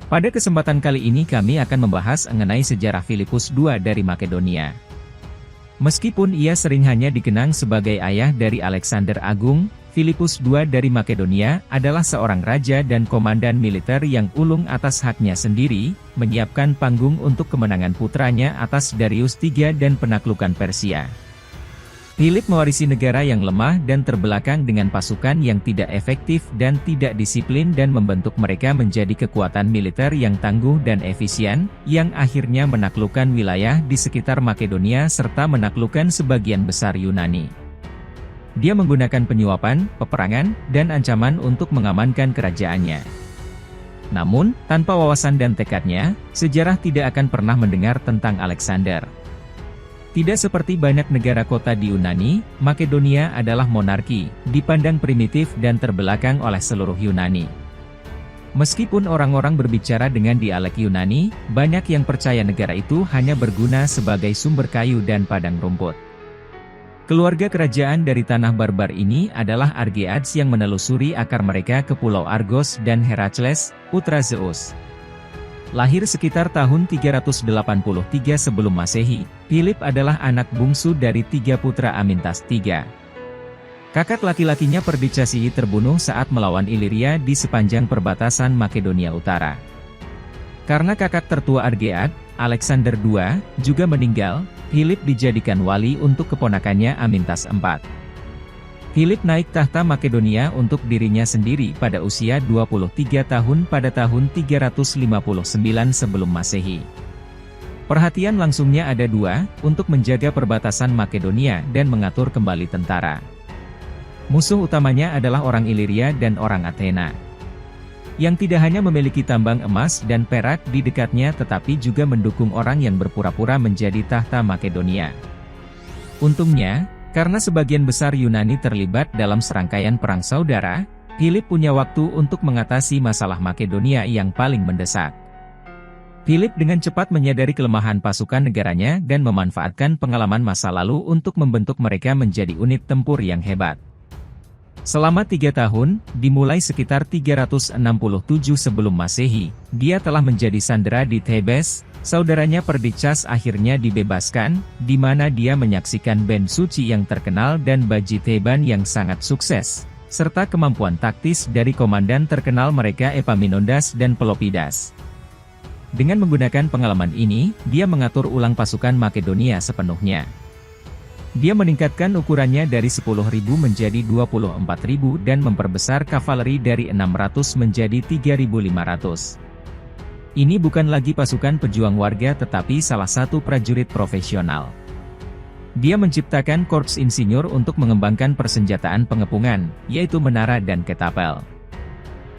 Pada kesempatan kali ini kami akan membahas mengenai sejarah Filipus II dari Makedonia. Meskipun ia sering hanya dikenang sebagai ayah dari Alexander Agung, Filipus II dari Makedonia adalah seorang raja dan komandan militer yang ulung atas haknya sendiri, menyiapkan panggung untuk kemenangan putranya atas Darius III dan penaklukan Persia. Philip mewarisi negara yang lemah dan terbelakang dengan pasukan yang tidak efektif dan tidak disiplin dan membentuk mereka menjadi kekuatan militer yang tangguh dan efisien, yang akhirnya menaklukkan wilayah di sekitar Makedonia serta menaklukkan sebagian besar Yunani. Dia menggunakan penyuapan, peperangan, dan ancaman untuk mengamankan kerajaannya. Namun, tanpa wawasan dan tekadnya, sejarah tidak akan pernah mendengar tentang Alexander. Tidak seperti banyak negara kota di Yunani, Makedonia adalah monarki, dipandang primitif dan terbelakang oleh seluruh Yunani. Meskipun orang-orang berbicara dengan dialek Yunani, banyak yang percaya negara itu hanya berguna sebagai sumber kayu dan padang rumput. Keluarga kerajaan dari tanah barbar ini adalah Argeads yang menelusuri akar mereka ke Pulau Argos dan Herakles, putra Zeus. Lahir sekitar tahun 383 sebelum Masehi, Philip adalah anak bungsu dari 3 putra Amintas III. Kakak laki-lakinya Perdikcasi terbunuh saat melawan Iliria di sepanjang perbatasan Makedonia Utara. Karena kakak tertua Argead, Alexander II, juga meninggal, Philip dijadikan wali untuk keponakannya Amintas IV. Philip naik tahta Makedonia untuk dirinya sendiri pada usia 23 tahun pada tahun 359 sebelum Masehi. Perhatian langsungnya ada 2, untuk menjaga perbatasan Makedonia dan mengatur kembali tentara. Musuh utamanya adalah orang Iliria dan orang Athena, yang tidak hanya memiliki tambang emas dan perak di dekatnya tetapi juga mendukung orang yang berpura-pura menjadi tahta Makedonia. Untungnya, karena sebagian besar Yunani terlibat dalam serangkaian perang saudara, Philip punya waktu untuk mengatasi masalah Makedonia yang paling mendesak. Philip dengan cepat menyadari kelemahan pasukan negaranya dan memanfaatkan pengalaman masa lalu untuk membentuk mereka menjadi unit tempur yang hebat. Selama 3 tahun, dimulai sekitar 367 sebelum Masehi, dia telah menjadi sandera di Thebes. Saudaranya Perdikcas akhirnya dibebaskan, di mana dia menyaksikan band suci yang terkenal dan baji Theban yang sangat sukses, serta kemampuan taktis dari komandan terkenal mereka Epaminondas dan Pelopidas. Dengan menggunakan pengalaman ini, dia mengatur ulang pasukan Makedonia sepenuhnya. Dia meningkatkan ukurannya dari 10.000 menjadi 24.000 dan memperbesar kavaleri dari 600 menjadi 3.500. Ini bukan lagi pasukan pejuang warga tetapi salah satu prajurit profesional. Dia menciptakan korps insinyur untuk mengembangkan persenjataan pengepungan, yaitu menara dan ketapel.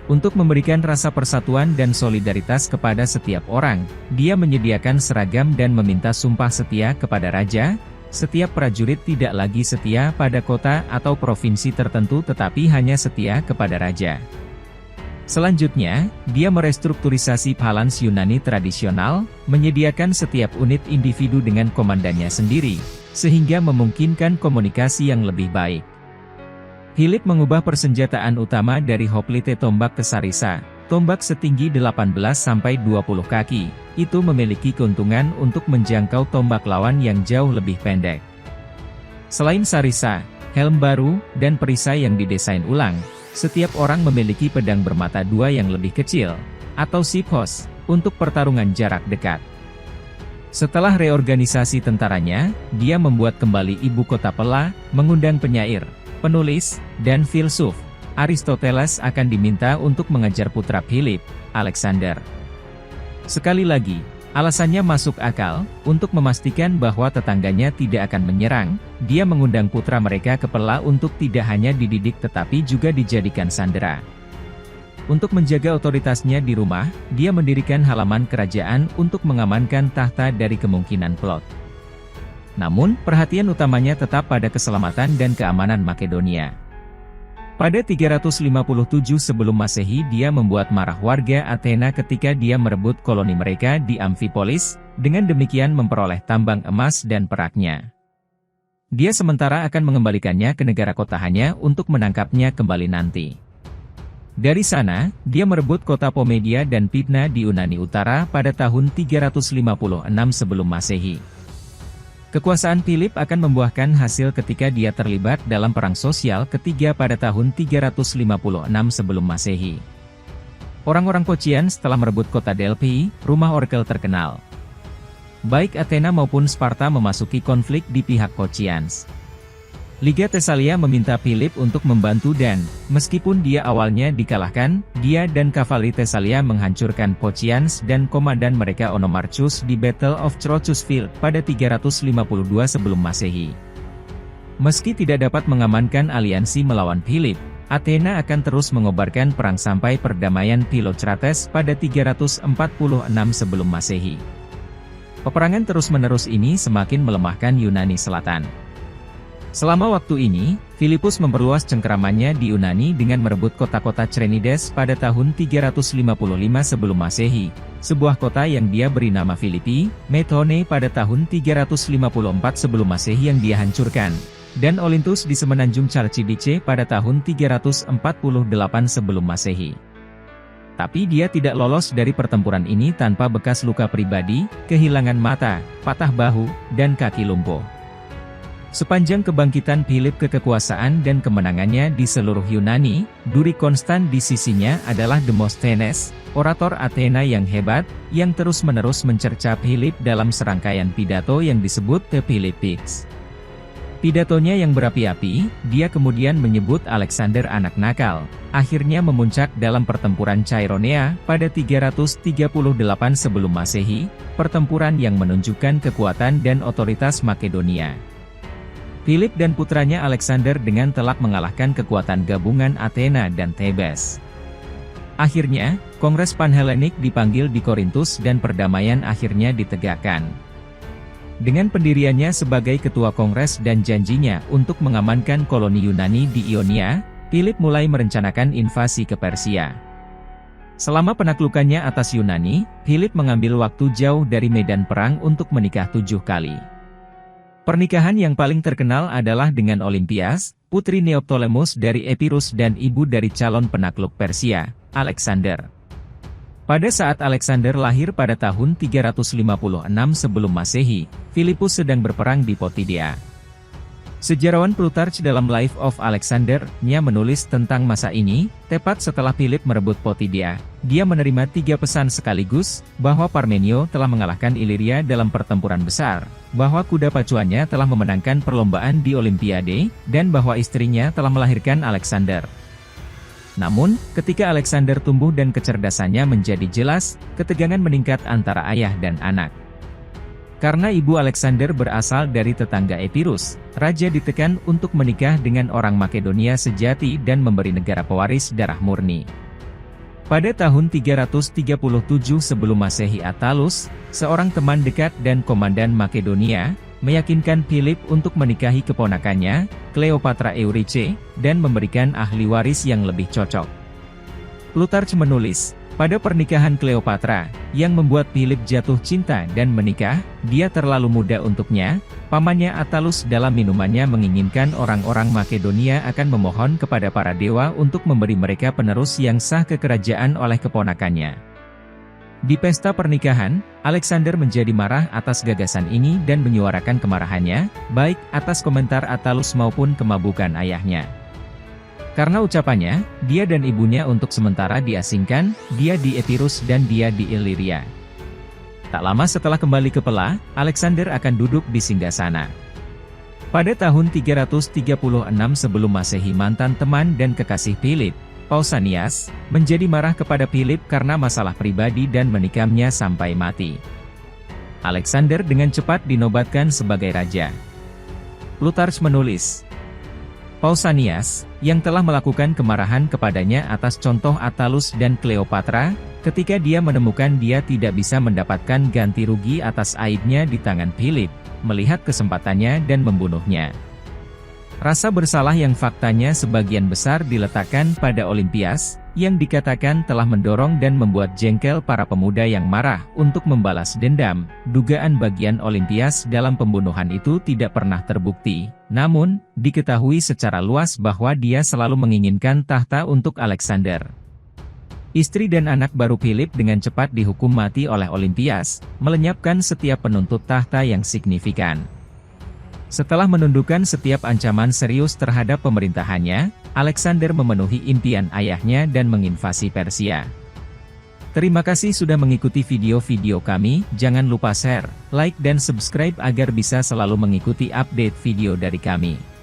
Untuk memberikan rasa persatuan dan solidaritas kepada setiap orang, dia menyediakan seragam dan meminta sumpah setia kepada raja. Setiap prajurit tidak lagi setia pada kota atau provinsi tertentu tetapi hanya setia kepada raja. Selanjutnya, dia merestrukturisasi phalanx Yunani tradisional, menyediakan setiap unit individu dengan komandannya sendiri, sehingga memungkinkan komunikasi yang lebih baik. Philip mengubah persenjataan utama dari hoplite tombak ke sarissa, tombak setinggi 18-20 kaki, itu memiliki keuntungan untuk menjangkau tombak lawan yang jauh lebih pendek. Selain sarissa, helm baru, dan perisai yang didesain ulang, setiap orang memiliki pedang bermata 2 yang lebih kecil, atau siphos, untuk pertarungan jarak dekat. Setelah reorganisasi tentaranya, dia membuat kembali ibu kota Pella, mengundang penyair, penulis, dan filsuf. Aristoteles akan diminta untuk mengajar putra Philip, Alexander. Sekali lagi, alasannya masuk akal, untuk memastikan bahwa tetangganya tidak akan menyerang, dia mengundang putra mereka ke Pella untuk tidak hanya dididik tetapi juga dijadikan sandera. Untuk menjaga otoritasnya di rumah, dia mendirikan halaman kerajaan untuk mengamankan tahta dari kemungkinan plot. Namun, perhatian utamanya tetap pada keselamatan dan keamanan Makedonia. Pada 357 sebelum Masehi dia membuat marah warga Athena ketika dia merebut koloni mereka di Amphipolis, dengan demikian memperoleh tambang emas dan peraknya. Dia sementara akan mengembalikannya ke negara kotahannya untuk menangkapnya kembali nanti. Dari sana, dia merebut kota Pomedia dan Pydna di Yunani Utara pada tahun 356 sebelum Masehi. Kekuasaan Philip akan membuahkan hasil ketika dia terlibat dalam Perang Sosial ketiga pada tahun 356 sebelum Masehi. Orang-orang Phocians telah merebut kota Delphi, rumah orakel terkenal. Baik Athena maupun Sparta memasuki konflik di pihak Phocians. Liga Tesalia meminta Philip untuk membantu dan, meskipun dia awalnya dikalahkan, dia dan kavaleri Tesalia menghancurkan Phocians dan komandan mereka Onomarchus di Battle of Trochus Field pada 352 sebelum Masehi. Meski tidak dapat mengamankan aliansi melawan Philip, Athena akan terus mengobarkan perang sampai perdamaian Philocrates pada 346 sebelum Masehi. Peperangan terus-menerus ini semakin melemahkan Yunani Selatan. Selama waktu ini, Philippus memperluas cengkeramannya di Yunani dengan merebut kota-kota Trenides pada tahun 355 sebelum Masehi, sebuah kota yang dia beri nama Philippi, Methone pada tahun 354 sebelum Masehi yang dia hancurkan, dan Olynthus di semenanjung Chalcidice pada tahun 348 sebelum Masehi. Tapi dia tidak lolos dari pertempuran ini tanpa bekas luka pribadi, kehilangan mata, patah bahu, dan kaki lumpuh. Sepanjang kebangkitan Philip ke kekuasaan dan kemenangannya di seluruh Yunani, duri konstan di sisinya adalah Demosthenes, orator Athena yang hebat, yang terus-menerus mencerca Philip dalam serangkaian pidato yang disebut The Philippics. Pidatonya yang berapi-api, dia kemudian menyebut Alexander anak nakal, akhirnya memuncak dalam pertempuran Chaeronea pada 338 sebelum Masehi, pertempuran yang menunjukkan kekuatan dan otoritas Makedonia. Philip dan putranya Alexander dengan telak mengalahkan kekuatan gabungan Athena dan Thebes. Akhirnya, Kongres Panhellenic dipanggil di Korintus dan perdamaian akhirnya ditegakkan. Dengan pendiriannya sebagai ketua kongres dan janjinya untuk mengamankan koloni Yunani di Ionia, Philip mulai merencanakan invasi ke Persia. Selama penaklukannya atas Yunani, Philip mengambil waktu jauh dari medan perang untuk menikah 7 kali. Pernikahan yang paling terkenal adalah dengan Olympias, putri Neoptolemus dari Epirus dan ibu dari calon penakluk Persia, Alexander. Pada saat Alexander lahir pada tahun 356 sebelum Masehi, Philippus sedang berperang di Potidea. Sejarawan Plutarch dalam Life of Alexander-nya menulis tentang masa ini, tepat setelah Philip merebut Potidea. Dia menerima 3 pesan sekaligus, bahwa Parmenio telah mengalahkan Iliria dalam pertempuran besar, bahwa kuda pacuannya telah memenangkan perlombaan di Olimpiade, dan bahwa istrinya telah melahirkan Alexander. Namun, ketika Alexander tumbuh dan kecerdasannya menjadi jelas, ketegangan meningkat antara ayah dan anak. Karena ibu Alexander berasal dari tetangga Epirus, raja ditekan untuk menikah dengan orang Makedonia sejati dan memberi negara pewaris darah murni. Pada tahun 337 sebelum Masehi, Attalus, seorang teman dekat dan komandan Makedonia, meyakinkan Philip untuk menikahi keponakannya, Cleopatra Eurice, dan memberikan ahli waris yang lebih cocok. Plutarch menulis, pada pernikahan Cleopatra, yang membuat Philip jatuh cinta dan menikah, dia terlalu muda untuknya. Pamannya Attalus dalam minumannya menginginkan orang-orang Makedonia akan memohon kepada para dewa untuk memberi mereka penerus yang sah ke kerajaan oleh keponakannya. Di pesta pernikahan, Alexander menjadi marah atas gagasan ini dan menyuarakan kemarahannya, baik atas komentar Attalus maupun kemabukan ayahnya. Karena ucapannya, dia dan ibunya untuk sementara diasingkan, dia di Epirus dan dia di Iliria. Tak lama setelah kembali ke Pella, Alexander akan duduk di singgasana. Pada tahun 336 sebelum Masehi, mantan teman dan kekasih Philip, Pausanias, menjadi marah kepada Philip karena masalah pribadi dan menikamnya sampai mati. Alexander dengan cepat dinobatkan sebagai raja. Plutarch menulis, Pausanias, yang telah melakukan kemarahan kepadanya atas contoh Attalus dan Cleopatra, ketika dia menemukan dia tidak bisa mendapatkan ganti rugi atas aibnya di tangan Philip, melihat kesempatannya dan membunuhnya. Rasa bersalah yang faktanya sebagian besar diletakkan pada Olympias, yang dikatakan telah mendorong dan membuat jengkel para pemuda yang marah untuk membalas dendam. Dugaan bagian Olympias dalam pembunuhan itu tidak pernah terbukti, namun, diketahui secara luas bahwa dia selalu menginginkan tahta untuk Alexander. Istri dan anak baru Philip dengan cepat dihukum mati oleh Olympias, melenyapkan setiap penuntut tahta yang signifikan. Setelah menundukkan setiap ancaman serius terhadap pemerintahannya, Alexander memenuhi impian ayahnya dan menginvasi Persia. Terima kasih sudah mengikuti video-video kami, jangan lupa share, like dan subscribe agar bisa selalu mengikuti update video dari kami.